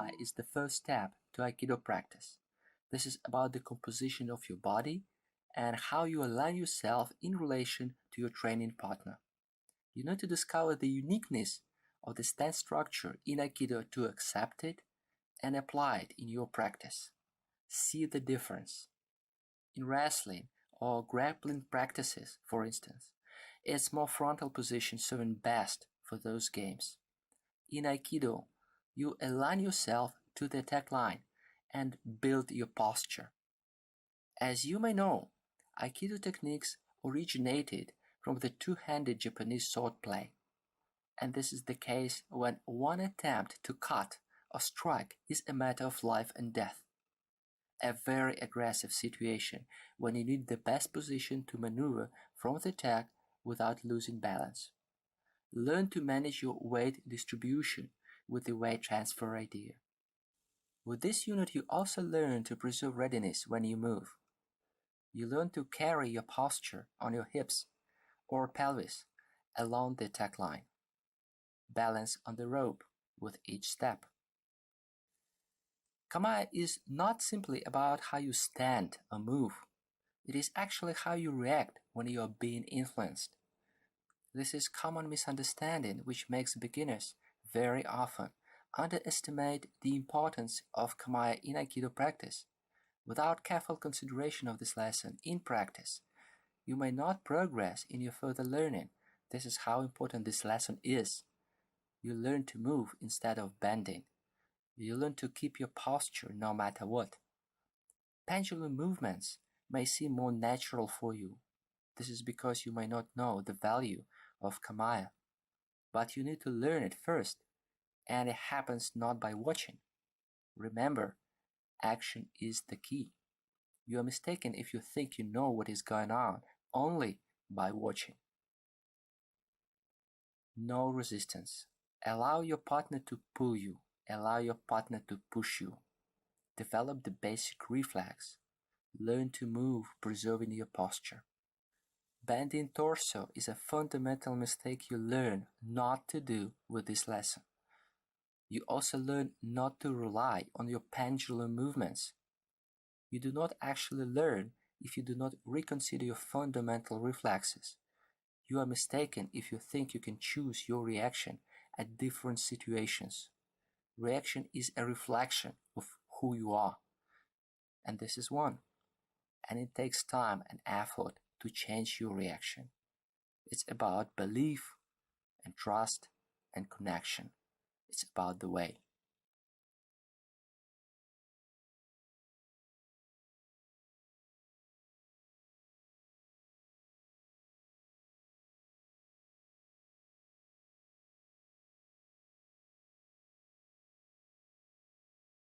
Kamae is the first step to Aikido practice. This is about the composition of your body and how you align yourself in relation to your training partner. You need to discover the uniqueness of the stance structure in Aikido to accept it and apply it in your practice. See the difference. In wrestling or grappling practices, for instance, it's more frontal position serving best for those games. In Aikido, you align yourself to the attack line and build your posture. As you may know, Aikido techniques originated from the two-handed Japanese sword play. And this is the case when one attempt to cut or strike is a matter of life and death. A very aggressive situation when you need the best position to maneuver from the attack without losing balance. Learn to manage your weight distribution with the weight transfer idea. With this unit, you also learn to preserve readiness when you move. You learn to carry your posture on your hips or pelvis along the attack line. Balance on the rope with each step. Kamae is not simply about how you stand or move. It is actually how you react when you are being influenced. This is common misunderstanding which makes beginners very often underestimate the importance of Kamae in Aikido practice. Without careful consideration of this lesson in practice, you may not progress in your further learning. This is how important this lesson is. You learn to move instead of bending. You learn to keep your posture no matter what. Pendulum movements may seem more natural for you. This is because you may not know the value of Kamae. But you need to learn it first, and it happens not by watching. Remember, action is the key. You are mistaken if you think you know what is going on only by watching. No resistance. Allow your partner to pull you. Allow your partner to push you. Develop the basic reflex. Learn to move, preserving your posture. Bending torso is a fundamental mistake you learn not to do with this lesson. You also learn not to rely on your pendulum movements. You do not actually learn if you do not reconsider your fundamental reflexes. You are mistaken if you think you can choose your reaction at different situations. Reaction is a reflection of who you are. And this is one. And it takes time and effort to change your reaction. It's about belief and trust and connection. It's about the way.